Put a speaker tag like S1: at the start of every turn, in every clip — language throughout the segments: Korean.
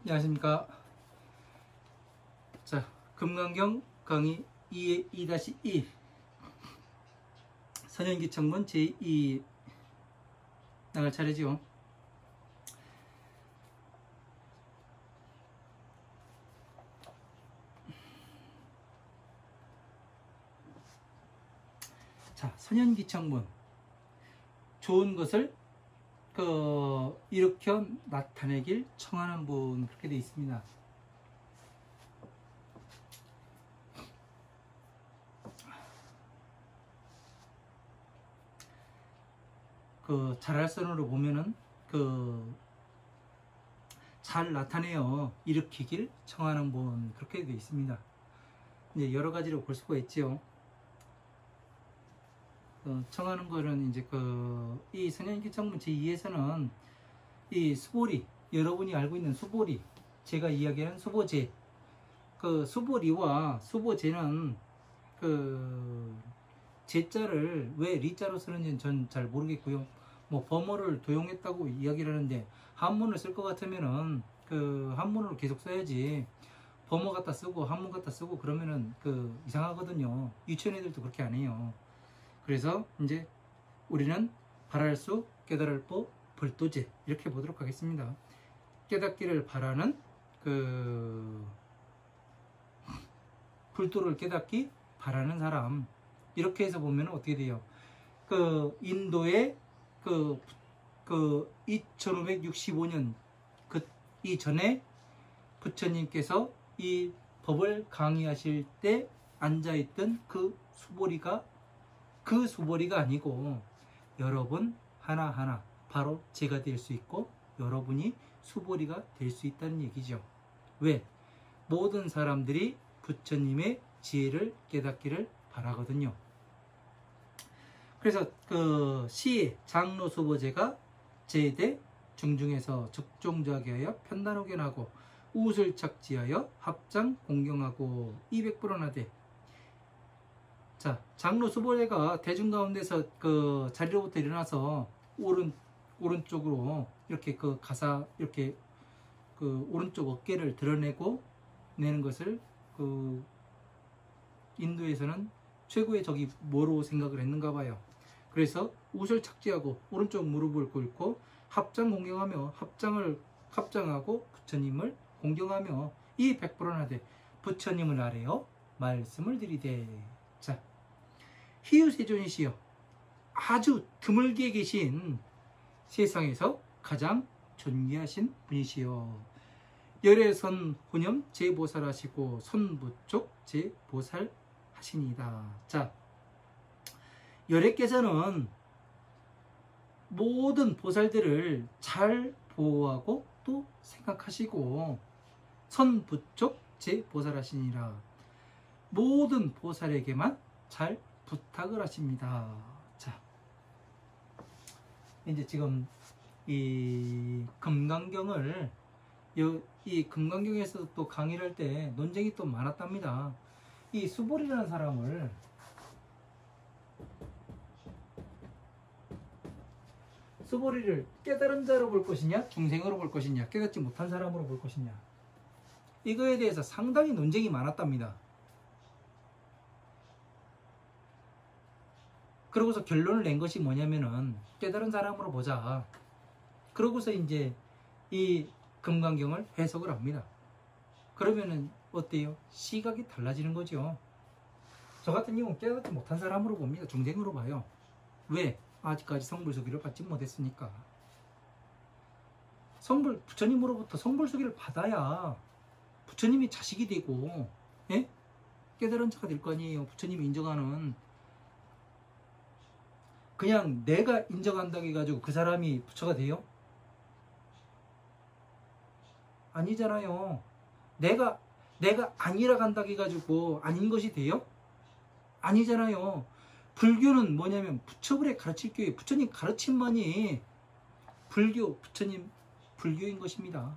S1: 안녕하십니까. 자, 금강경 강의 2-2 선현기청문 제2 나갈 차례죠. 자, 선현기청문 좋은 것을 일으켜 나타내길 청하는 분, 그렇게 되어 있습니다. 잘할선으로 보면은 잘 나타내어 일으키길 청하는 분, 그렇게 되어 있습니다. 이제 여러 가지로 볼 수가 있죠. 청하는 거는 이제 이 선현기청문 제2에서는 이 수보리, 여러분이 알고 있는 수보리, 제가 이야기하는 수보제, 수보리와 수보제는 제자를 왜 리자로 쓰는지는 전 잘 모르겠고요. 뭐 범어를 도용했다고 이야기를 하는데, 한문을 쓸 것 같으면은 한문으로 계속 써야지, 범어 갖다 쓰고 한문 갖다 쓰고 그러면은 이상하거든요. 유치원 애들도 그렇게 안 해요. 그래서 이제 우리는 바랄 수 깨달을 법 불도제, 이렇게 보도록 하겠습니다. 깨닫기를 바라는 불도를 깨닫기 바라는 사람, 이렇게 해서 보면 어떻게 돼요? 인도의 2565년 이전에 부처님께서 이 법을 강의하실 때 앉아있던 수보리가 아니고 여러분 하나하나 바로 제가 될 수 있고 여러분이 수보리가 될 수 있다는 얘기죠. 왜? 모든 사람들이 부처님의 지혜를 깨닫기를 바라거든요. 그래서 시에 장로수보제가 제대 중중에서 적종자하게 하여 편단호견하고 우술 착지하여 합장 공경하고 200불언하되. 자, 장로수보제가 대중 가운데서 자리로부터 일어나서 오른쪽으로 이렇게 가사 이렇게 오른쪽 어깨를 드러내고 내는 것을 인도에서는 최고의 적이 뭐로 생각을 했는가 봐요. 그래서 우설 착지하고 오른쪽 무릎을 꿇고 합장 공경하며 합장하고 부처님을 공경하며 이 100불언하되 부처님을 아래요 말씀을 드리되. 자, 희유세존이시여 아주 드물게 계신 세상에서 가장 존귀하신 분이시여 열애선 혼염 제보살하시고 선부쪽 제보살하시니다. 자, 열애께서는 모든 보살들을 잘 보호하고 또 생각하시고 선부쪽 제보살하시니라. 모든 보살에게만 잘 부탁을 하십니다. 자, 이제 지금 이 금강경을 이 금강경에서 또 강의를 할 때 논쟁이 또 많았답니다. 이 수보리라는 사람을 수보리를 깨달은 자로 볼 것이냐 중생으로 볼 것이냐 깨닫지 못한 사람으로 볼 것이냐, 이거에 대해서 상당히 논쟁이 많았답니다. 그러고서 결론을 낸 것이 뭐냐면은 깨달은 사람으로 보자. 그러고서 이제 이 금강경을 해석을 합니다. 그러면은 어때요? 시각이 달라지는 거죠. 저 같은 경우는 깨닫지 못한 사람으로 봅니다. 중생으로 봐요. 왜? 아직까지 성불수기를 받지 못했으니까. 부처님으로부터 성불수기를 받아야 부처님이 자식이 되고, 예? 깨달은 자가 될 거 아니에요. 부처님이 인정하는. 그냥 내가 인정한다고 해가지고 그 사람이 부처가 돼요? 아니잖아요. 내가 아니라고 한다고 해가지고 아닌 것이 돼요? 아니잖아요. 불교는 뭐냐면 부처불에 가르칠 교회, 부처님 가르침만이 부처님 불교인 것입니다.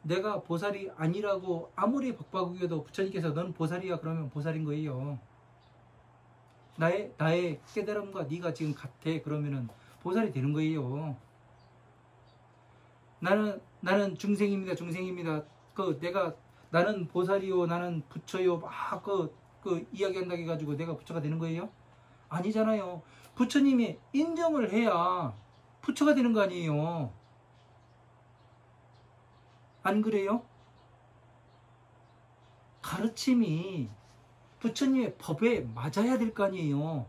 S1: 내가 보살이 아니라고 아무리 박박우겨도 부처님께서 넌 보살이야 그러면 보살인 거예요. 나의 깨달음과 네가 지금 같아. 그러면은 보살이 되는 거예요. 나는 중생입니다. 중생입니다. 나는 보살이요. 나는 부처요. 막 이야기한다고 해가지고 내가 부처가 되는 거예요? 아니잖아요. 부처님이 인정을 해야 부처가 되는 거 아니에요. 안 그래요? 가르침이 부처님의 법에 맞아야 될 거 아니에요.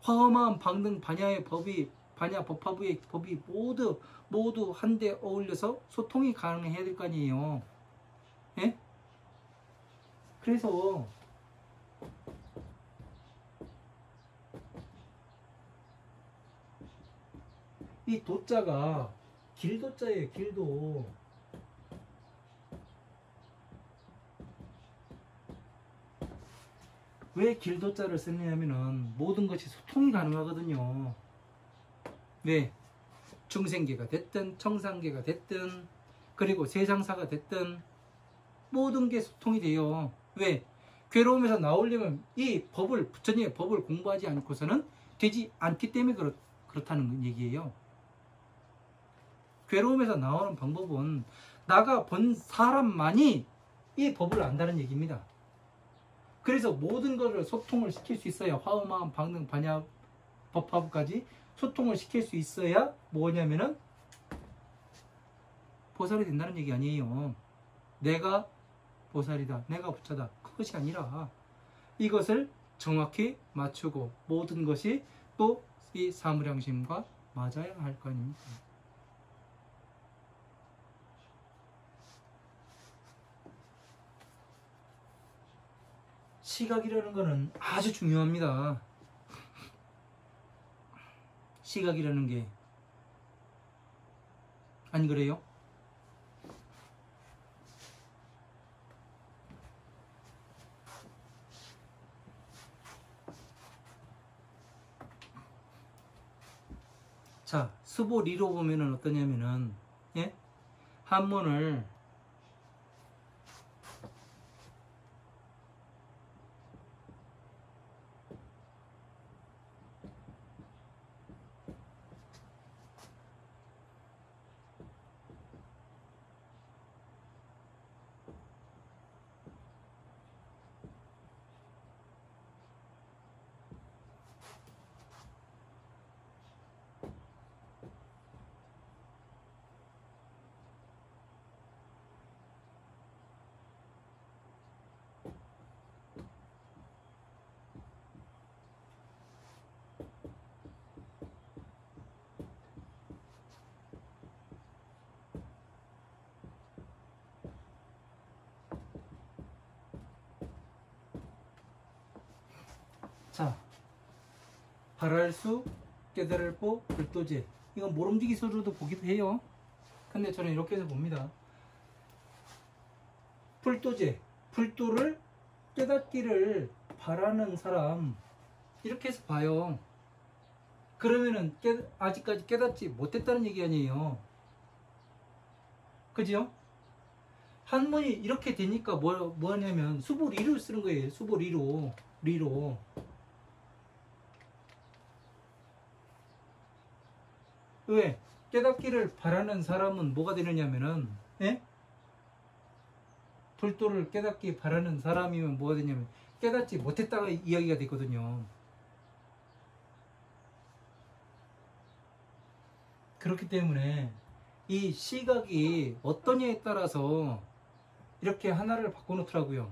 S1: 화엄한 방등 반야의 법이 반야 법화부의 법이 모두 한데 어울려서 소통이 가능해야 될 거 아니에요. 예? 그래서 이 도자가 길도자예요. 길도. 왜 길도자를 쓰냐면은 모든 것이 소통이 가능하거든요. 왜? 중생계가 됐든 청상계가 됐든 그리고 세상사가 됐든 모든 게 소통이 돼요. 왜? 괴로움에서 나오려면 이 법을 부처님의 법을 공부하지 않고서는 되지 않기 때문에 그렇다는 얘기예요. 괴로움에서 나오는 방법은 나가 본 사람만이 이 법을 안다는 얘기입니다. 그래서 모든 것을 소통을 시킬 수 있어야 화엄한 방등 반야 법화부까지 소통을 시킬 수 있어야 뭐냐면은 보살이 된다는 얘기 아니에요. 내가 보살이다, 내가 부처다, 그것이 아니라 이것을 정확히 맞추고 모든 것이 또 이 사무량심과 맞아야 할 거 아닙니까? 시각이라는 거는 아주 중요합니다. 시각이라는 게. 안 그래요? 자, 수보리로 보면은 어떠냐면은, 예? 한문을 자, 발할수, 깨달을보, 불도제. 이건 모름지기서로도 보기도 해요. 근데 저는 이렇게 해서 봅니다. 불도제, 불도를 깨닫기를 바라는 사람, 이렇게 해서 봐요. 그러면은 아직까지 깨닫지 못했다는 얘기 아니에요. 그죠? 한문이 이렇게 되니까 뭐냐면 수보리를 쓰는 거예요. 수보리로. 리로. 왜? 깨닫기를 바라는 사람은 뭐가 되느냐면은, 예? 불도를 깨닫기 바라는 사람이면 뭐가 되냐면 깨닫지 못했다가 이야기가 됐거든요. 그렇기 때문에 이 시각이 어떠냐에 따라서 이렇게 하나를 바꿔놓더라고요.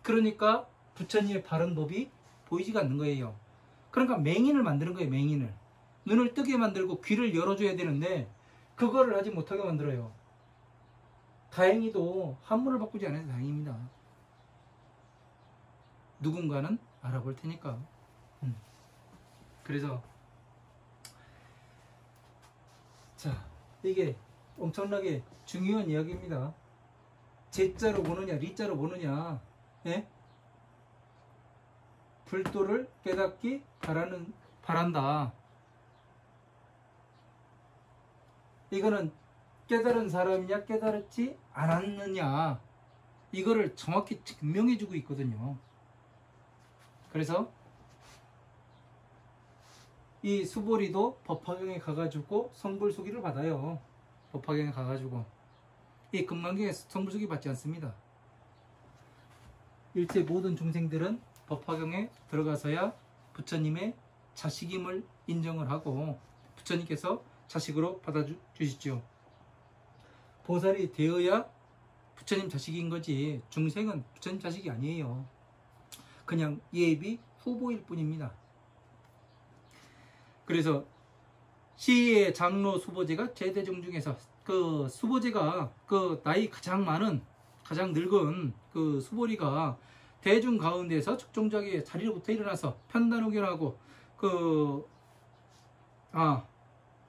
S1: 그러니까 부처님의 바른 법이 보이지가 않는 거예요. 그러니까 맹인을 만드는 거예요. 맹인을. 눈을 뜨게 만들고 귀를 열어줘야 되는데 그거를 하지 못하게 만들어요. 다행히도 한문을 바꾸지 않아서 다행입니다. 누군가는 알아볼 테니까. 그래서 자, 이게 엄청나게 중요한 이야기입니다. 제자로 보느냐 리자로 보느냐. 예? 불도를 깨닫기 바란다. 이거는 깨달은 사람이냐 깨달았지 않았느냐 이거를 정확히 증명해 주고 있거든요. 그래서 이 수보리도 법화경에 가가지고 성불수기를 받아요. 법화경에 가가지고. 이 금강경에 성불수기 받지 않습니다. 일체 모든 중생들은 법화경에 들어가서야 부처님의 자식임을 인정을 하고 부처님께서 자식으로 받아주시죠. 보살이 되어야 부처님 자식인 거지 중생은 부처님 자식이 아니에요. 그냥 예비 후보일 뿐입니다. 그래서 시의 장로 수보제가 제대중 중에서 그 수보제가 그 나이 가장 많은 가장 늙은 그 수보리가 대중 가운데서 적종자기에 자리로부터 일어나서 편단후견하고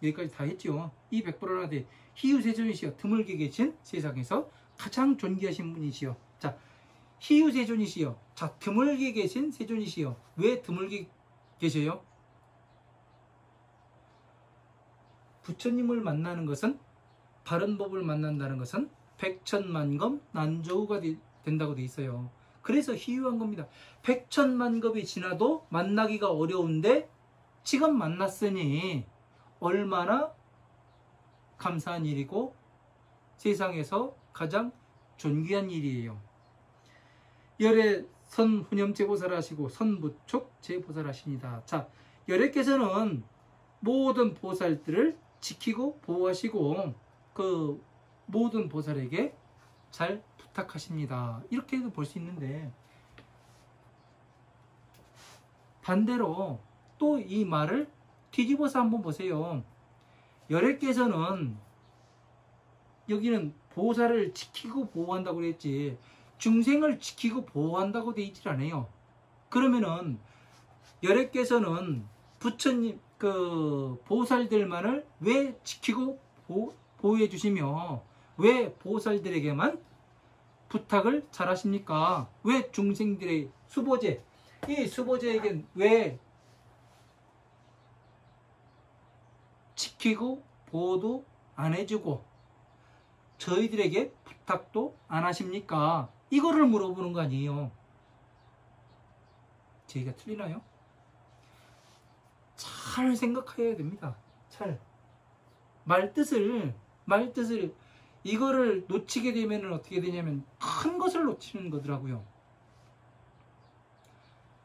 S1: 여기까지 다 했죠. 이 백보라나되 희유세존이시여 드물게 계신 세상에서 가장 존귀하신 분이시여. 자, 희유세존이시여. 자, 드물게 계신 세존이시여. 왜 드물게 계셔요? 부처님을 만나는 것은 바른 법을 만난다는 것은 백천만검 난조우가 된다고 돼 있어요. 그래서 희유한 겁니다. 백천만검이 지나도 만나기가 어려운데 지금 만났으니 얼마나 감사한 일이고 세상에서 가장 존귀한 일이에요. 열애 선훈염제보살 하시고 선부촉 제보살 하십니다. 자, 열애께서는 모든 보살들을 지키고 보호하시고 그 모든 보살에게 잘 부탁하십니다. 이렇게도 볼 수 있는데 반대로 또 이 말을 뒤집어서 한번 보세요. 열애께서는 여기는 보살을 지키고 보호한다고 그랬지 중생을 지키고 보호한다고 돼 있질 않아요. 그러면은 열애께서는 부처님 그 보살들만을 왜 지키고 보호해 주시며 왜 보살들에게만 부탁을 잘 하십니까? 왜 중생들의 수보제 이 수보제에겐 왜 지키고 보호도 안 해주고 저희들에게 부탁도 안 하십니까? 이거를 물어보는 거 아니에요. 제가 틀리나요? 잘 생각해야 됩니다. 잘 말뜻을 이거를 놓치게 되면 어떻게 되냐면 큰 것을 놓치는 거더라고요.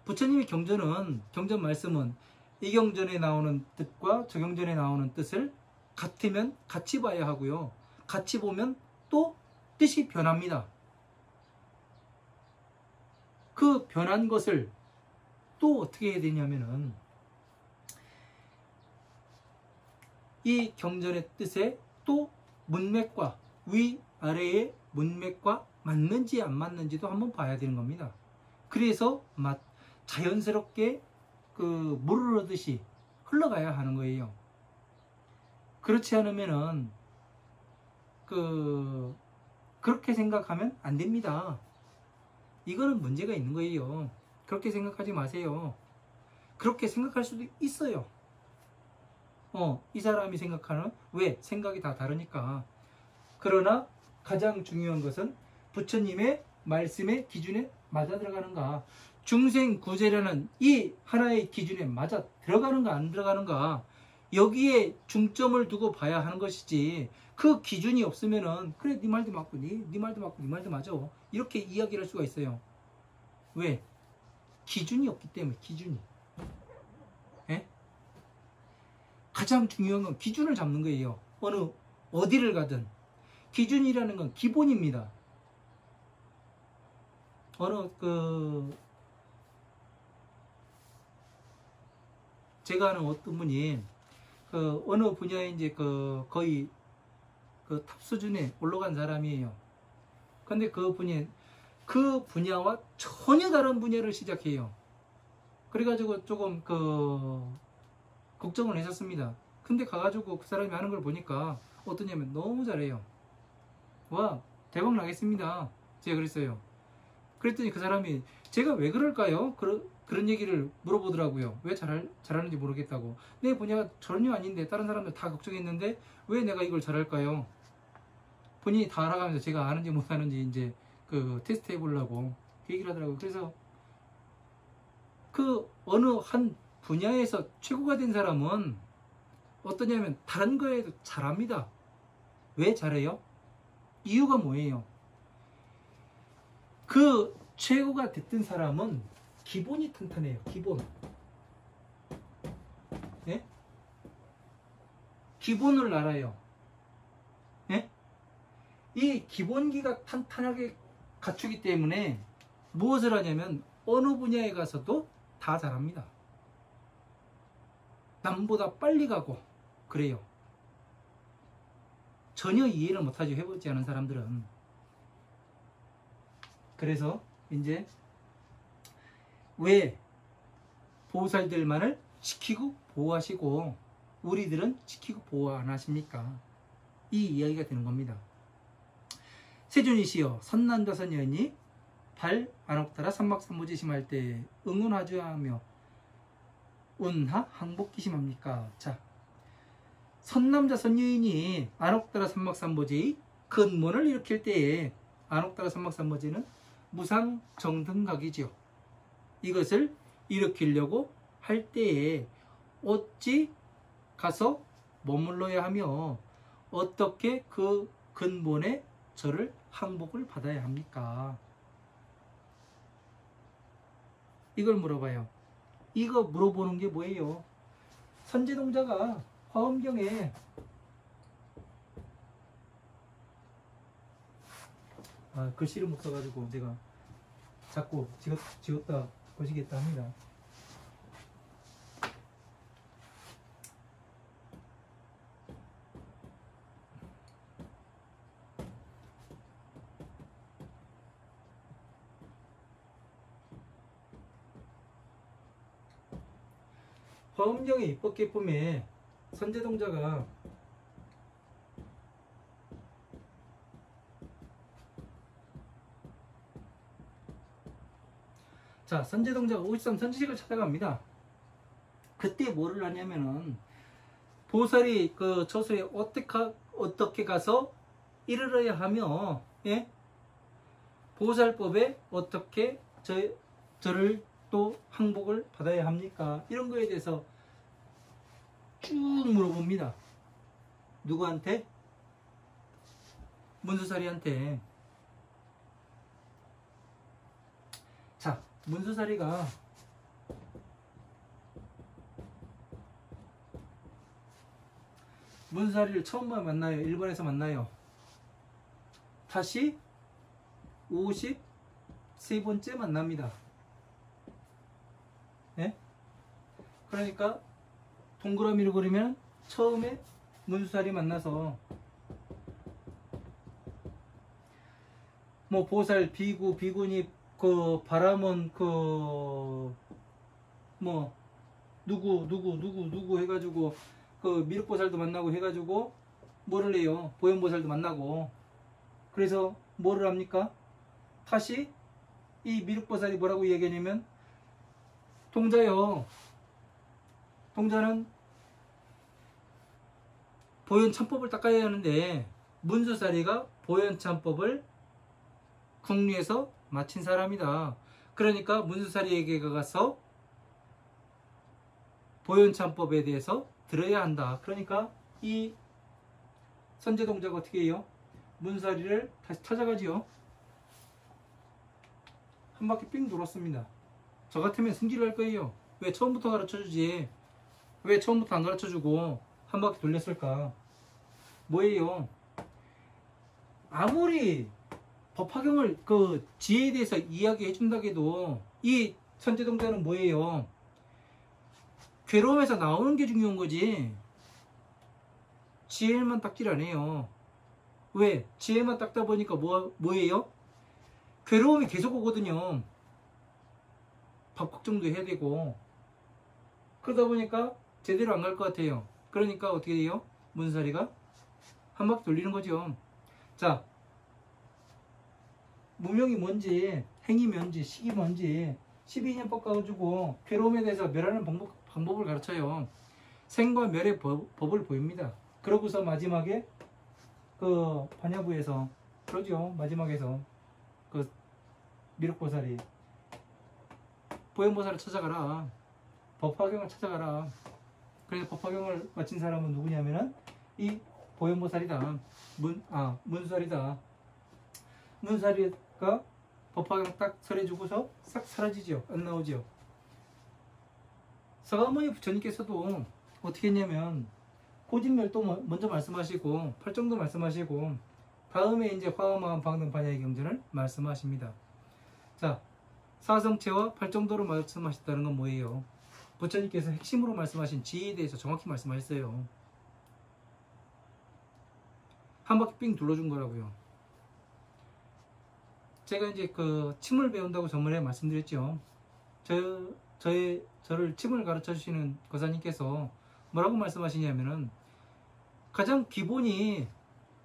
S1: 부처님의 경전 말씀은 이 경전에 나오는 뜻과 저 경전에 나오는 뜻을 같으면 같이 봐야 하고요. 같이 보면 또 뜻이 변합니다. 그 변한 것을 또 어떻게 해야 되냐면은 이 경전의 뜻에 또 문맥과 위아래의 문맥과 맞는지 안 맞는지도 한번 봐야 되는 겁니다. 그래서 자연스럽게 그 물을 흐르듯이 흘러가야 하는 거예요. 그렇지 않으면은 그렇게 생각하면 안 됩니다. 이거는 문제가 있는 거예요. 그렇게 생각하지 마세요. 그렇게 생각할 수도 있어요. 이 사람이 생각하는 왜 생각이 다 다르니까. 그러나 가장 중요한 것은 부처님의 말씀의 기준에 맞아 들어가는가. 중생 구제라는 이 하나의 기준에 맞아 들어가는가 안 들어가는가. 여기에 중점을 두고 봐야 하는 것이지 그 기준이 없으면은 그래 네 말도 맞고 네 말도 맞고 네 말도 맞아 이렇게 이야기를 할 수가 있어요. 왜? 기준이 없기 때문에. 기준이 가장 중요한 건 기준을 잡는 거예요. 어디를 가든 기준이라는 건 기본입니다. 제가 아는 어떤 분이 어느 분야에 이제 거의 탑 수준에 올라간 사람이에요. 근데 그 분이 그 분야와 전혀 다른 분야를 시작해요. 그래가지고 조금 걱정을 했었습니다. 근데 가가지고 그 사람이 하는 걸 보니까 어떠냐면 너무 잘해요. 와, 대박 나겠습니다. 제가 그랬어요. 그랬더니 그 사람이 제가 왜 그럴까요? 그런 얘기를 물어보더라고요. 왜 잘하는지 모르겠다고. 내 분야가 전혀 아닌데 다른 사람들 다 걱정했는데 왜 내가 이걸 잘할까요? 본인이 다 알아가면서 제가 아는지 못하는지 이제 테스트 해보려고 그 얘기를 하더라고요. 그래서 그 어느 한 분야에서 최고가 된 사람은 어떠냐면 다른 거에도 잘합니다. 왜 잘해요? 이유가 뭐예요? 그 최고가 됐던 사람은 기본이 탄탄해요. 기본. 예? 기본을 알아요. 예? 이 기본기가 탄탄하게 갖추기 때문에 무엇을 하냐면 어느 분야에 가서도 다 잘합니다. 남보다 빨리 가고 그래요. 전혀 이해를 못하죠. 해보지 않은 사람들은. 그래서 이제 왜 보살들만을 지키고 보호하시고 우리들은 지키고 보호 안 하십니까? 이 이야기가 되는 겁니다. 세존이시여 선남자 선여인이 발 안옥따라 삼막삼보지심할 때 응원하주하며 운하 항복기심합니까? 자, 선남자 선여인이 안옥따라 삼막삼보지의 근본을 일으킬 때에 안옥따라 삼막삼보지는 무상정등각이지요. 이것을 일으키려고 할 때에 어찌 가서 머물러야 하며 어떻게 그 근본의 저를 항복을 받아야 합니까? 이걸 물어봐요. 이거 물어보는 게 뭐예요? 선제동자가 화엄경에 글씨를 못 써가지고 제가 자꾸 지웠다 보시겠다 합니다. 화엄경의 입법계품에 선제동자가 자, 선제동자가 53 선지식을 찾아갑니다. 그때 뭐를 하냐면은 보살이 그 저수에 어떻게 가서 이르러야 하며, 예? 보살법에 어떻게 저를 또 항복을 받아야 합니까? 이런 거에 대해서 쭉 물어봅니다. 누구한테? 문수사리한테. 자, 문수사리가 문수사리를 처음 만나요. 일본에서 만나요. 다시 53번째 만납니다. 네? 그러니까 동그라미로 그리면 처음에 문수사리 만나서 뭐 보살, 비구, 비구니, 그 바람은 그 뭐 누구 해가지고 그 미륵보살도 만나고 해가지고 뭐를 해요? 보현보살도 만나고. 그래서 뭐를 합니까? 다시 이 미륵보살이 뭐라고 얘기하냐면 동자요. 동자는 보현참법을 닦아야 하는데 문수사리가 보현참법을 국리에서 마친 사람이다. 그러니까 문수사리에게 가서 보현참법에 대해서 들어야 한다. 그러니까 이 선제동자가 어떻게 해요? 문수사리를 다시 찾아가지요. 한 바퀴 삥 돌았습니다. 저 같으면 승질을 할 거예요. 왜 처음부터 가르쳐주지? 왜 처음부터 안 가르쳐주고 한 바퀴 돌렸을까? 뭐예요? 아무리 법화경을 그 지혜에 대해서 이야기해 준다고 해도 이 선제동자는 뭐예요? 괴로움에서 나오는 게 중요한 거지 지혜만 닦질 안 해요. 왜? 지혜만 닦다 보니까 뭐예요? 괴로움이 계속 오거든요. 밥 걱정도 해야 되고 그러다 보니까 제대로 안 갈 것 같아요. 그러니까 어떻게 돼요? 문수사리가 한 바퀴 돌리는 거죠. 자, 무명이 뭔지, 행이 뭔지, 식이 뭔지 12인연법 가지고 괴로움에 대해서 멸하는 방법을 가르쳐요. 생과 멸의 법을 보입니다. 그러고서 마지막에 그 반야부에서 그러죠. 마지막에서 그 미륵보살이 보현보살을 찾아가라. 법화경을 찾아가라. 그래서 법화경을 마친 사람은 누구냐면은 이 보현보살이다. 문살이다. 문살이가 법화경 딱 설해주고서 싹 사라지죠. 안 나오죠. 서가모니 부처님께서도 어떻게 했냐면 고진멸도 먼저 말씀하시고 팔정도 말씀하시고 다음에 이제 화엄마음 방등 반야의 경전을 말씀하십니다. 자, 사성체와 팔정도로 말씀하셨다는 건 뭐예요? 부처님께서 핵심으로 말씀하신 지혜에 대해서 정확히 말씀하셨어요. 한 바퀴 삥 둘러준 거라고요. 제가 이제 그 침을 배운다고 저번에 말씀드렸죠. 저를 침을 가르쳐 주시는 거사님께서 뭐라고 말씀하시냐면은 가장 기본이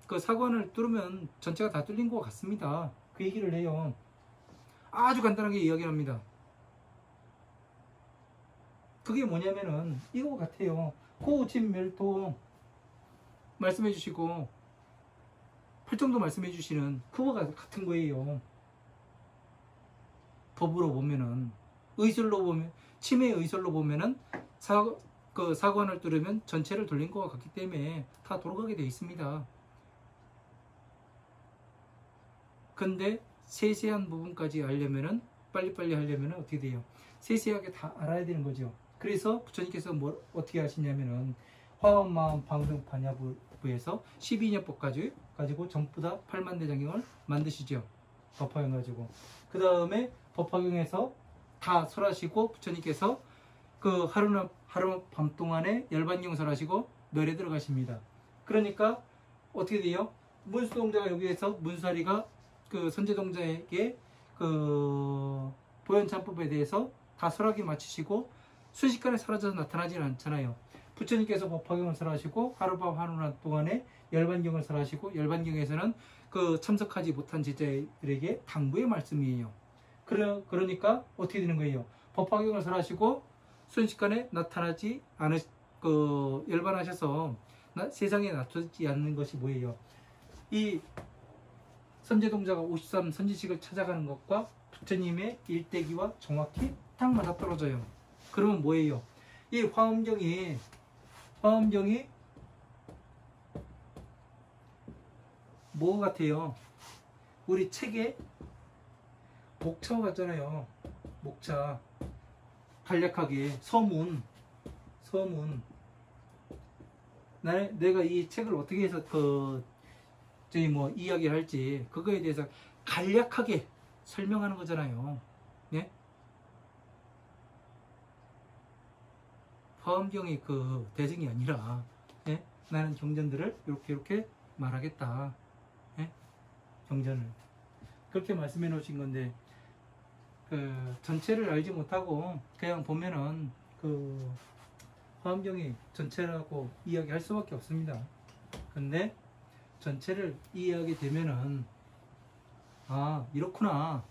S1: 그 사관을 뚫으면 전체가 다 뚫린 것 같습니다. 그 얘기를 해요. 아주 간단하게 이야기를 합니다. 그게 뭐냐면은 이거 같아요. 호진멸도 말씀해 주시고 팔정도 말씀해 주시는 그거가 같은 거예요. 법으로 보면은 의술로 보면 침의 의술로 보면은 사관을 뚫으면 전체를 돌린 것과 같기 때문에 다 돌아가게 되어 있습니다. 근데 세세한 부분까지 알려면은 빨리빨리 하려면은 어떻게 돼요? 세세하게 다 알아야 되는 거죠. 그래서 부처님께서 어떻게 하시냐면은 화엄마음 방등 반야부에서 12년법까지 가지고 전부 다 8만 대장경을 만드시죠. 법화경 가지고. 그 다음에 법화경에서 다 설하시고 부처님께서 그 하루 밤 동안에 열반경 설하시고 멸에 들어가십니다. 그러니까 어떻게 돼요? 문수동자가 여기에서 문수사리가 그 선제동자에게 그 보현참법에 대해서 다 설하게 마치시고 순식간에 사라져서 나타나지는 않잖아요. 부처님께서 법화경을 설하시고 하루밤 하루낮 동안에 열반경을 설하시고 열반경에서는 그 참석하지 못한 제자들에게 당부의 말씀이에요. 그러니까 어떻게 되는 거예요? 법화경을 설하시고 순식간에 나타나지 열반하셔서 세상에 나타나지 않는 것이 뭐예요? 이 선제동자가 53 선지식을 찾아가는 것과 부처님의 일대기와 정확히 딱 맞아떨어져요. 그러면 뭐예요? 이 화엄경이 뭐 같아요? 우리 책에 목차 같잖아요. 목차 간략하게 서문 내가 이 책을 어떻게 해서 저희 이야기를 할지 그거에 대해서 간략하게 설명하는 거잖아요. 네? 화엄경이 그 대승이 아니라 네? 나는 경전들을 이렇게 말하겠다. 네? 경전을 그렇게 말씀해 놓으신 건데 그 전체를 알지 못하고 그냥 보면은 그 화엄경이 전체라고 이야기할 수밖에 없습니다. 근데 전체를 이해하게 되면은 이렇구나,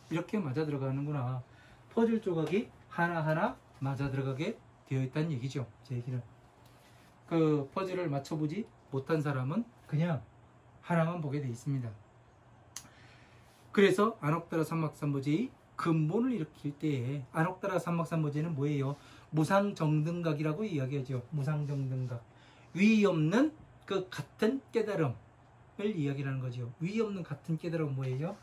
S1: 이렇게 맞아 들어가는구나, 퍼즐 조각이 하나하나 맞아 들어가게 되어 있다는 얘기죠. 제 얘기는 그 퍼즐을 맞춰보지 못한 사람은 그냥 하나만 보게 되어 있습니다. 그래서 안옥다라 삼막삼보제의 근본을 일으킬 때에 안옥다라 삼막삼보제는 뭐예요? 무상정등각이라고 이야기하죠. 무상정등각, 위 없는 그 같은 깨달음을 이야기하는 거죠. 위 없는 같은 깨달음은 뭐예요?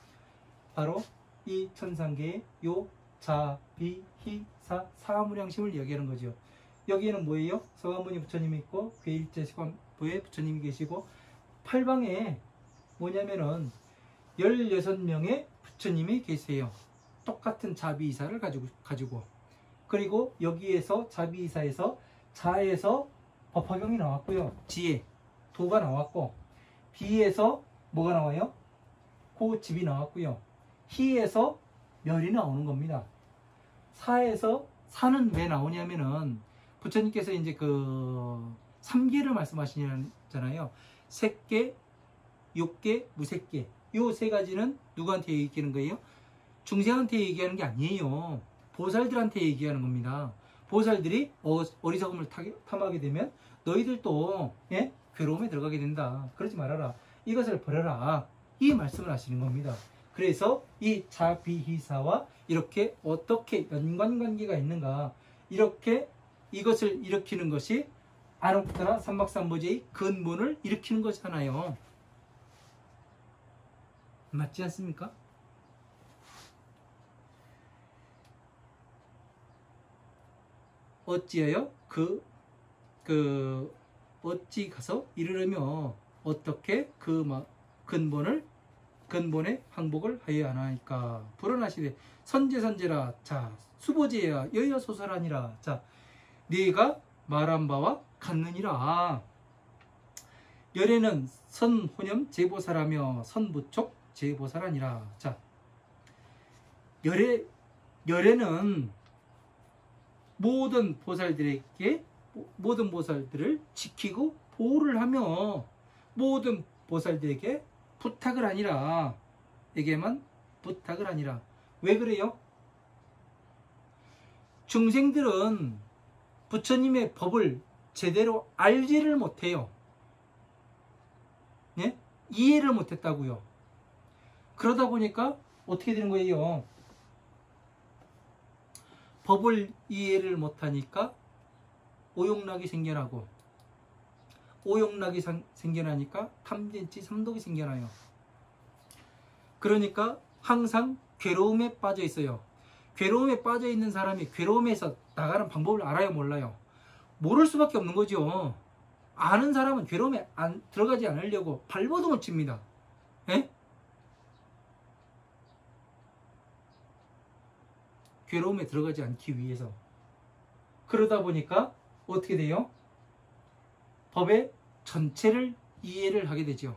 S1: 바로 이 천상계의 요, 자, 비, 희, 사, 사무량심을 이야기하는 거죠. 여기에는 뭐예요? 서가모니 부처님이 있고 괴일제시관부에 부처님이 계시고 팔방에 뭐냐면은 16명의 부처님이 계세요. 똑같은 자비이사를 가지고 그리고 여기에서 자비이사에서 자에서 법화경이 나왔고요. 지혜, 도가 나왔고 비에서 뭐가 나와요? 고집이 나왔고요. 희에서 멸이 나오는 겁니다. 사에서 사는 왜 나오냐면은 부처님께서 이제 그 3계를 말씀하시잖아요. 색계, 욕계, 무색계. 요 세 가지는 누구한테 얘기하는 거예요? 중생한테 얘기하는 게 아니에요. 보살들한테 얘기하는 겁니다. 보살들이 어리석음을 탐하게 되면 너희들도 괴로움에 들어가게 된다. 그러지 말아라. 이것을 버려라. 이 말씀을 하시는 겁니다. 그래서 이 자비희사와 이렇게 어떻게 연관관계가 있는가, 이렇게 이것을 일으키는 것이 안옥다나 삼박삼보제의 근본을 일으키는 거잖아요. 맞지 않습니까? 어찌하여 어찌 가서 이르려며 어떻게 근본의 항복을 하여야 하나이까. 불언하시되 선제선제라. 자, 수보제야 여여소설하니라. 자, 네가 말한 바와 같느니라. 열애는 선혼염 제보사라며 선부촉 제보사라니라. 자, 열애는 모든 보살들을 지키고 보호를 하며 모든 보살들에게 부탁을 하니라. 에게만 부탁을 하니라. 왜 그래요? 중생들은 부처님의 법을 제대로 알지를 못해요. 예? 이해를 못했다고요. 그러다 보니까 어떻게 되는 거예요? 법을 이해를 못하니까 오욕락이 생겨나고, 오욕락이 생겨나니까 탐진치 삼독이 생겨나요. 그러니까 항상 괴로움에 빠져 있어요. 괴로움에 빠져 있는 사람이 괴로움에서 나가는 방법을 알아요, 몰라요? 모를 수밖에 없는 거죠. 아는 사람은 괴로움에 들어가지 않으려고 발버둥을 칩니다. 예? 괴로움에 들어가지 않기 위해서. 그러다 보니까 어떻게 돼요? 법의 전체를 이해를 하게 되죠.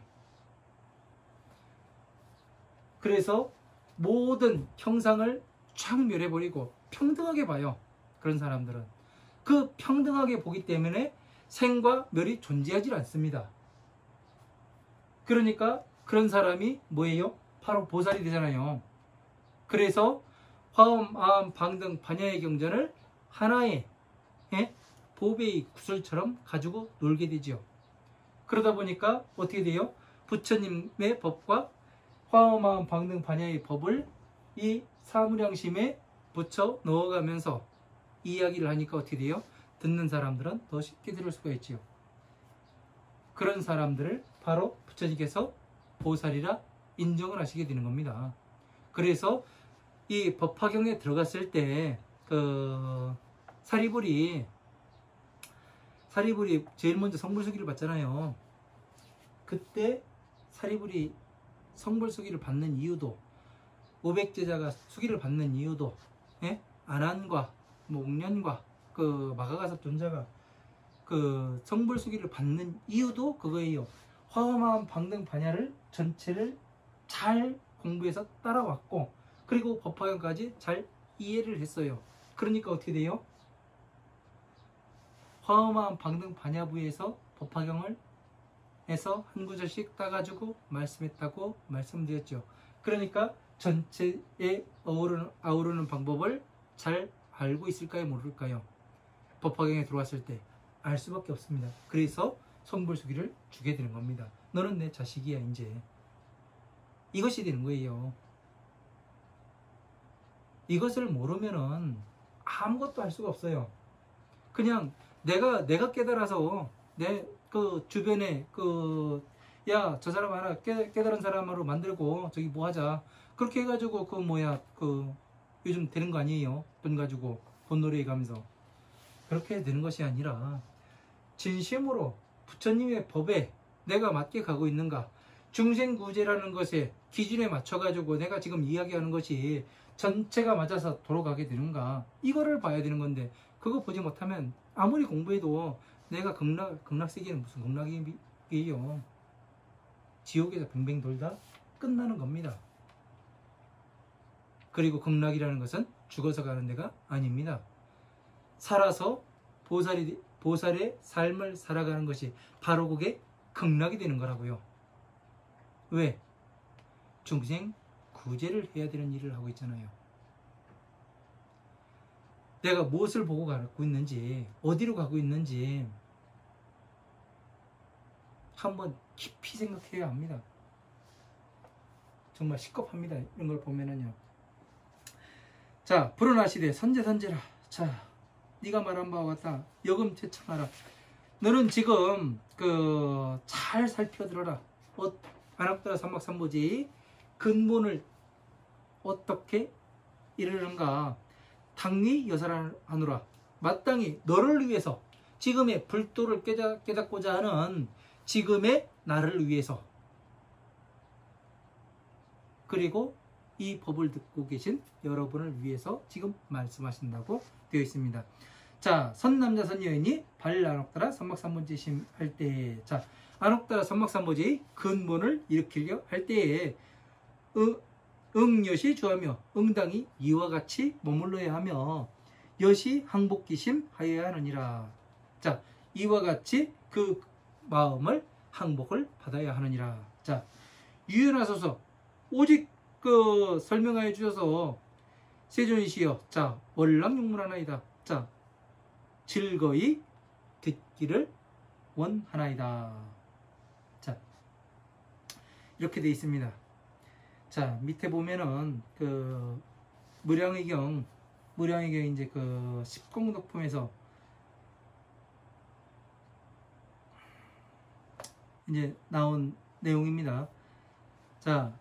S1: 그래서 모든 형상을 쫙 멸해버리고 평등하게 봐요. 그런 사람들은. 그 평등하게 보기 때문에 생과 멸이 존재하지 않습니다. 그러니까 그런 사람이 뭐예요? 바로 보살이 되잖아요. 그래서 화엄, 아함, 방등, 반야의 경전을 하나의 보배의 구슬처럼 가지고 놀게 되죠. 그러다 보니까 어떻게 돼요? 부처님의 법과 화엄, 아함, 방등, 반야의 법을 이 사무량심에 붙여 넣어가면서 이야기를 하니까 어떻게 돼요? 듣는 사람들은 더 쉽게 들을 수가 있지요. 그런 사람들을 바로 부처님께서 보살이라 인정을 하시게 되는 겁니다. 그래서 이 법화경에 들어갔을 때 사리불이 제일 먼저 성불수기를 받잖아요. 그때 사리불이 성불수기를 받는 이유도, 500제자가 수기를 받는 이유도, 안한과 목련과 마가가섭 존자가 성불수기를 받는 이유도 그거예요. 화엄, 방등, 반야를 전체를 잘 공부해서 따라왔고, 그리고 법화경까지 잘 이해를 했어요. 그러니까 어떻게 돼요? 화엄, 방등, 반야부에서 법화경을 해서 한 구절씩 따가지고 말씀했다고 말씀드렸죠. 그러니까 전체에 아우르는 방법을 잘 알고 있을까요? 모를까요? 법화경에 들어왔을 때 알 수밖에 없습니다. 그래서 성불수기를 주게 되는 겁니다. 너는 내 자식이야 이제. 이것이 되는 거예요. 이것을 모르면은 아무것도 할 수가 없어요. 그냥 내가 깨달아서 내 주변에 야, 저 사람 하나 깨달은 사람으로 만들고 저기 뭐 하자. 그렇게 해가지고 요즘 되는 거 아니에요? 돈 가지고 돈놀이 가면서. 그렇게 되는 것이 아니라 진심으로 부처님의 법에 내가 맞게 가고 있는가, 중생구제라는 것에 기준에 맞춰가지고 내가 지금 이야기하는 것이 전체가 맞아서 돌아가게 되는가, 이거를 봐야 되는 건데, 그거 보지 못하면 아무리 공부해도 내가 극락세계는 무슨 극락이에요. 지옥에서 뱅뱅 돌다 끝나는 겁니다. 그리고 극락이라는 것은 죽어서 가는 데가 아닙니다. 살아서 보살의 삶을 살아가는 것이 바로 그게 극락이 되는 거라고요. 왜? 중생 구제를 해야 되는 일을 하고 있잖아요. 내가 무엇을 보고 가고 있는지, 어디로 가고 있는지 한번 깊이 생각해야 합니다. 정말 시겁합니다. 이런 걸 보면은요. 자, 불어나시되 선제선제라. 자, 네가 말한 바와 같다. 여금퇴청하라. 너는 지금 잘 살펴들어라. 안악더라 삼박삼보지 근본을 어떻게 이르는가. 당리 여사하노라. 마땅히 너를 위해서, 지금의 불도를 깨닫고자 하는 지금의 나를 위해서, 그리고 이 법을 듣고 계신 여러분을 위해서 지금 말씀하신다고 되어 있습니다. 자, 선남자 선여인이 발안옥더라 삼박삼보지심 할 때에, 자, 안옥더라 삼박삼보지 근본을 일으키려 할 때에 응여시 주하며 응당이 이와 같이 머물러야 하며 여시 항복기심 하여야 하느니라. 자, 이와 같이 그 마음을 항복을 받아야 하느니라. 자, 유연하소서. 오직 설명하여 주셔서 세존이시여. 자, 월남용문하나이다. 자, 즐거이 듣기를 원하나이다. 자, 이렇게 되어 있습니다. 자, 밑에 보면은 무량의경 이제 십공덕품에서 이제 나온 내용입니다. 자,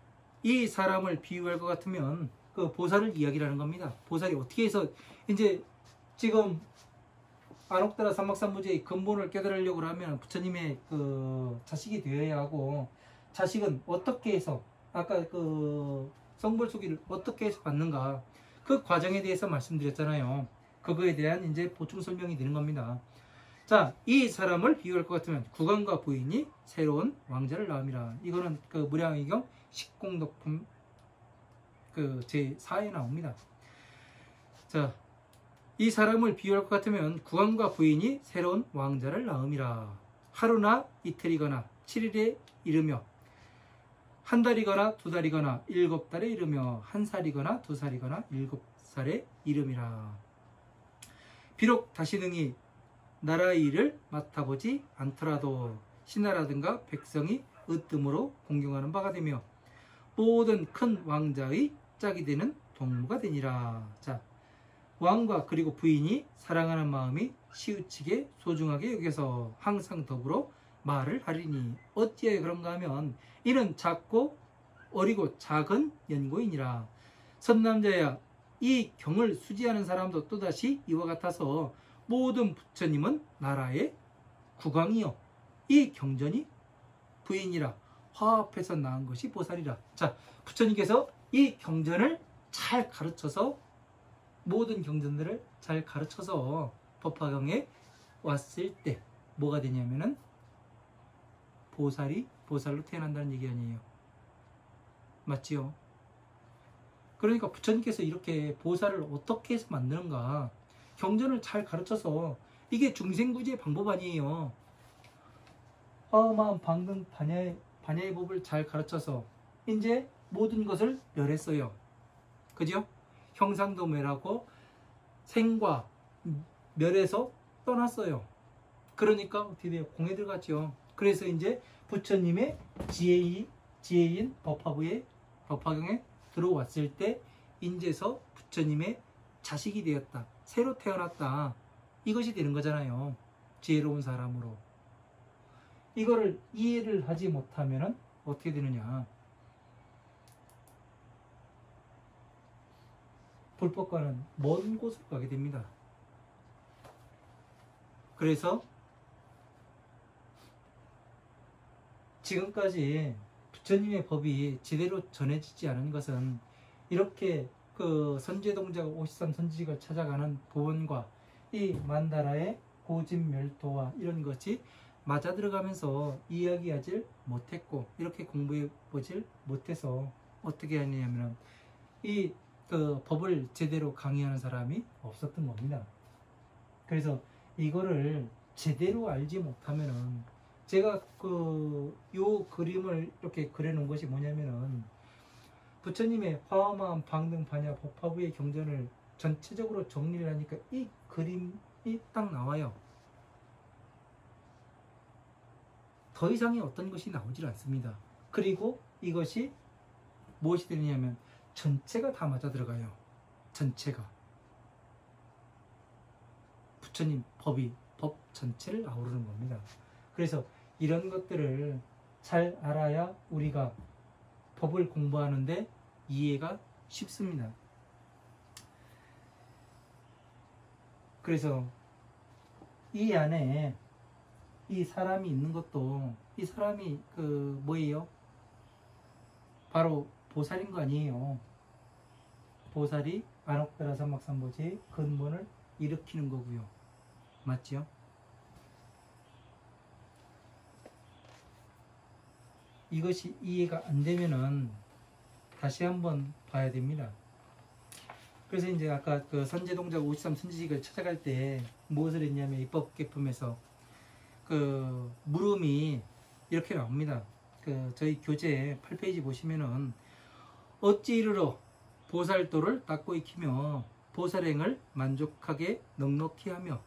S1: 이 사람을 비유할 것 같으면 보살을 이야기하는 겁니다. 보살이 어떻게 해서 이제 지금 안옥더라 삼박삼보지의 근본을 깨달으려고 하면 부처님의 자식이 되어야 하고, 자식은 어떻게 해서 아까 성불수기를 어떻게 해서 받는가, 그 과정에 대해서 말씀드렸잖아요. 그거에 대한 이제 보충 설명이 되는 겁니다. 자, 이 사람을 비유할 것 같으면 국왕과 부인이 새로운 왕자를 낳음이라. 이거는 무량의경 십공덕품 제4에 나옵니다. 자, 이 사람을 비유할 것 같으면 국왕과 부인이 새로운 왕자를 낳음이라. 하루나 이틀이거나 7일에 이르며, 한 달이거나 두 달이거나 7달에 이르며, 한 살이거나 2살이거나 7살에 이름이라. 비록 다시 능히 나라의 일을 맡아보지 않더라도 신하라든가 백성이 으뜸으로 공경하는 바가 되며 모든 큰 왕자의 짝이 되는 동무가 되니라. 자, 왕과 그리고 부인이 사랑하는 마음이 시우치게 소중하게 여겨서 항상 더불어 말을 하리니 어찌하여 그런가 하면 이는 작고 어리고 작은 연고이니라. 선남자야, 이 경을 수지하는 사람도 또다시 이와 같아서 모든 부처님은 나라의 국왕이요 이 경전이 부인이라 화합해서 낳은 것이 보살이라. 자, 부처님께서 이 경전을 잘 가르쳐서, 모든 경전들을 잘 가르쳐서 법화경에 왔을 때 뭐가 되냐면은 보살로 태어난다는 얘기 아니에요. 맞지요? 그러니까 부처님께서 이렇게 보살을 어떻게 해서 만드는가, 경전을 잘 가르쳐서, 이게 중생구지의 방법 아니에요. 화엄한 방등 반야의 법을 잘 가르쳐서 이제 모든 것을 멸했어요. 그죠? 형상도 멸하고 생과 멸해서 떠났어요. 그러니까 어떻게 돼요? 공에 들어갔죠. 그래서 이제 부처님의 지혜인 법화경에 들어왔을 때 인제서 부처님의 자식이 되었다. 새로 태어났다. 이것이 되는 거잖아요. 지혜로운 사람으로. 이거를 이해를 하지 못하면 어떻게 되느냐. 불법과는 먼 곳을 가게 됩니다. 그래서 지금까지 부처님의 법이 제대로 전해지지 않은 것은 이렇게 선제동자가 53 선지식을 찾아가는 보원과 이 만다라의 고진멸도와 이런 것이 맞아 들어가면서 이야기하지 못했고, 이렇게 공부해 보질 못해서 어떻게 하냐면 이 법을 제대로 강의하는 사람이 없었던 겁니다. 그래서 이거를 제대로 알지 못하면은, 제가 요 그림을 이렇게 그려 놓은 것이 뭐냐면은 부처님의 화엄한 방등 반야 법화부의 경전을 전체적으로 정리를 하니까 이 그림이 딱 나와요. 더 이상의 어떤 것이 나오질 않습니다. 그리고 이것이 무엇이 되느냐면 전체가 다 맞아 들어가요. 전체가. 부처님 법이 법 전체를 아우르는 겁니다. 그래서 이런 것들을 잘 알아야 우리가 법을 공부하는데 이해가 쉽습니다. 그래서 이 안에 이 사람이 있는 것도 이 사람이 그 뭐예요? 바로 보살인 거 아니에요. 보살이 안옥다라삼막삼보지의 근본을 일으키는 거고요. 맞죠? 이것이 이해가 안 되면은 다시 한번 봐야 됩니다. 그래서 이제 아까 그 선제동작 53 선지식을 찾아갈 때 무엇을 했냐면 입법계품에서 그 물음이 이렇게 나옵니다. 그 저희 교재 8페이지 보시면은 어찌 이르러 보살도를 닦고 익히며 보살행을 만족하게 넉넉히 하며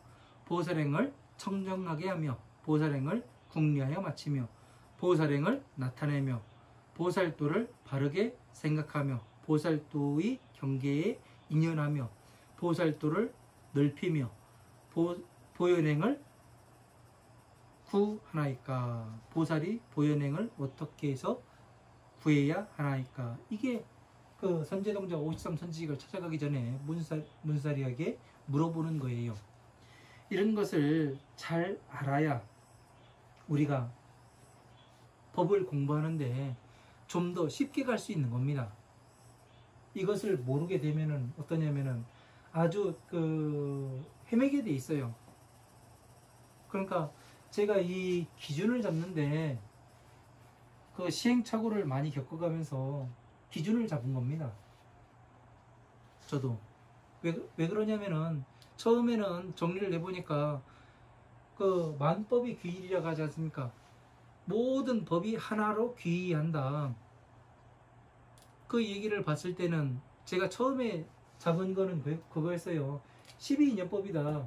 S1: 보살행을 청정하게 하며 보살행을 궁리하여 마치며 보살행을 나타내며 보살도를 바르게 생각하며 보살도의 경계에 인연하며 보살도를 넓히며 보현행을 구하나이까. 보살이 보현행을 어떻게 해서 구해야 하나이까. 이게 그 선제동작 53 선지식을 찾아가기 전에 문사리에게 물어보는 거예요. 이런 것을 잘 알아야 우리가 법을 공부하는데 좀 더 쉽게 갈 수 있는 겁니다. 이것을 모르게 되면은 어떠냐면은 아주 그 헤매게 돼 있어요. 그러니까 제가 이 기준을 잡는데 그 시행착오를 많이 겪어가면서 기준을 잡은 겁니다. 저도 왜 그러냐면은 처음에는 정리를 해보니까 그 만법이 귀일이라고 하지 않습니까? 모든 법이 하나로 귀의한다. 그 얘기를 봤을 때는 제가 처음에 잡은 거는 그거였어요. 12인연법이다.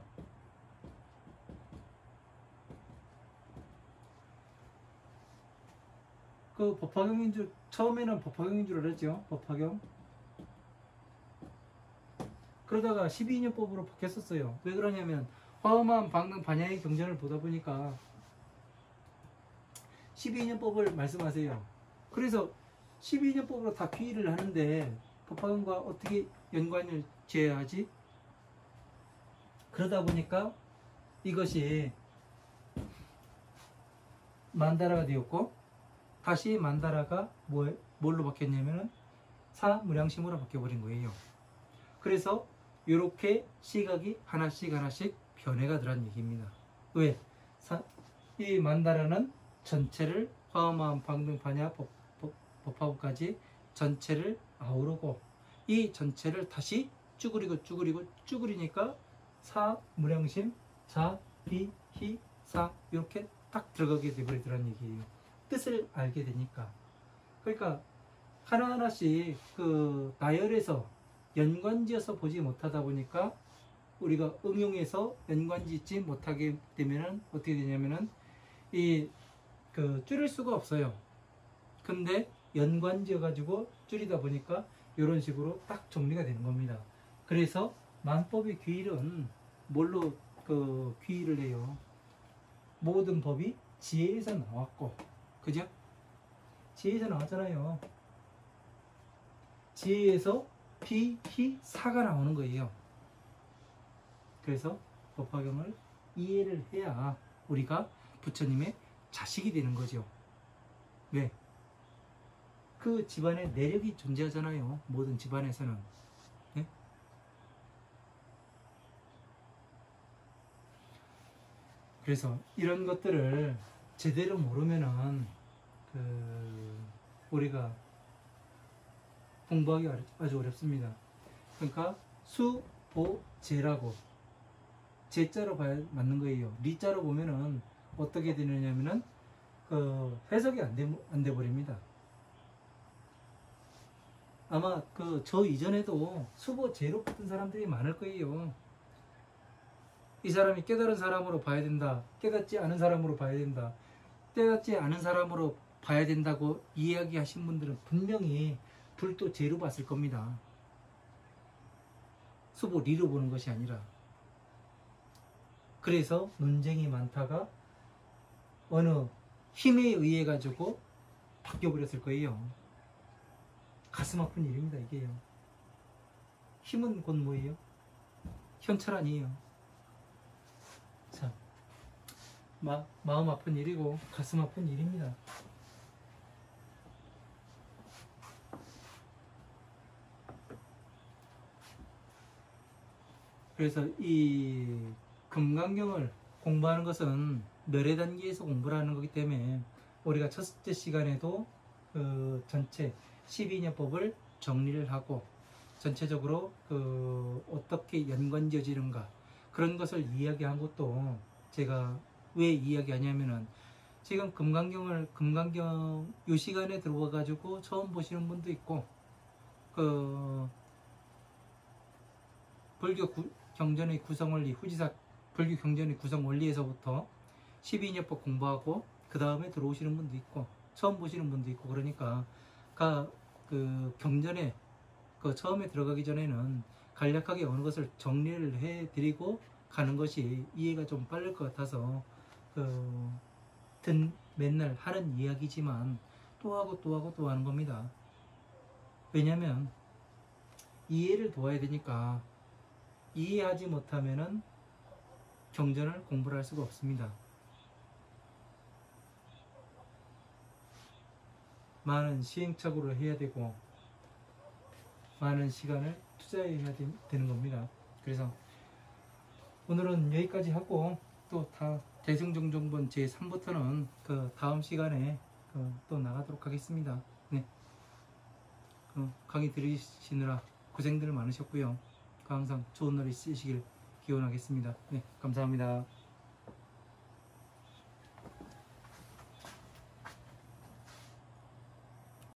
S1: 그 법화경인 줄, 처음에는 법화경인 줄 알았죠. 법화경. 그러다가 12인연법으로 바뀌었었어요. 왜 그러냐면 화엄한 방등 반야의 경전을 보다 보니까 12인연법을 말씀하세요. 그래서 12인연법으로 다 귀의를 하는데 법화경과 어떻게 연관을 지어야 하지? 그러다 보니까 이것이 만다라가 되었고 다시 만다라가 뭘로 바뀌었냐면 사무량심으로 바뀌어버린 거예요. 그래서 이렇게 시각이 하나씩 하나씩 변해가 들어간 얘기입니다. 왜? 이 만다라는 전체를 화엄한 방등 반야 법화부까지 전체를 아우르고 이 전체를 다시 쭈그리니까 사무량심 자비희사 이렇게 딱 들어가게 되버리더란 얘기예요. 뜻을 알게 되니까. 그러니까 하나하나씩 그 나열해서 연관지어서 보지 못하다 보니까 우리가 응용해서 연관짓지 못하게 되면은 어떻게 되냐면은 이 그 줄일 수가 없어요. 근데 연관지어 가지고 줄이다 보니까 이런 식으로 딱 정리가 되는 겁니다. 그래서 만법의 귀일은 뭘로 그 귀일을 해요? 모든 법이 지혜에서 나왔고, 그죠? 지혜에서 나왔잖아요. 지혜에서 비희사가 나오는 거예요. 그래서 법화경을 이해를 해야 우리가 부처님의 자식이 되는 거죠. 왜? 그 집안에 내력이 존재하잖아요. 모든 집안에서는. 네? 그래서 이런 것들을 제대로 모르면은 우리가 공부하기 아주 어렵습니다. 그러니까 수보제라고 제자로 봐야 맞는 거예요. 리자로 보면은 어떻게 되느냐면은 그 해석이 안 돼 버립니다. 아마 그 저 이전에도 수보제로 봤던 사람들이 많을 거예요. 이 사람이 깨달은 사람으로 봐야 된다. 깨닫지 않은 사람으로 봐야 된다. 깨닫지 않은 사람으로 봐야 된다고 이야기하신 분들은 분명히 불도 재로 봤을 겁니다. 수보 리로 보는 것이 아니라. 그래서 논쟁이 많다가 어느 힘에 의해 가지고 바뀌어버렸을 거예요. 가슴 아픈 일입니다, 이게요. 힘은 곧 뭐예요? 현찰 아니에요. 자, 마음 아픈 일이고 가슴 아픈 일입니다. 그래서 이 금강경을 공부하는 것은 멸의 단계에서 공부를 하는 거기 때문에 우리가 첫째 시간에도 그 전체 12녀법을 정리를 하고 전체적으로 그 어떻게 연관지어지는가 그런 것을 이야기한 것도 제가 왜 이야기하냐면은 지금 금강경 요 시간에 들어와 가지고 처음 보시는 분도 있고 그 불교 경전의 구성원리 후지사 불교 경전의 구성 원리에서부터 12녀법 공부하고 그 다음에 들어오시는 분도 있고 처음 보시는 분도 있고 그러니까 그 경전에 그 처음에 들어가기 전에는 간략하게 어느 것을 정리를 해드리고 가는 것이 이해가 좀 빠를 것 같아서 맨날 하는 이야기지만 또 하고 또 하고 또 하는 겁니다. 왜냐면 이해를 도와야 되니까 이해하지 못하면은 경전을 공부를 할 수가 없습니다. 많은 시행착오를 해야 되고 많은 시간을 투자해야 되는 겁니다. 그래서 오늘은 여기까지 하고 또 대승정정본 제3부터는 그 다음 시간에 또 나가도록 하겠습니다. 네. 강의 들으시느라 고생들 많으셨고요. 항상 좋은 날 있으시길 기원하겠습니다. 네, 감사합니다.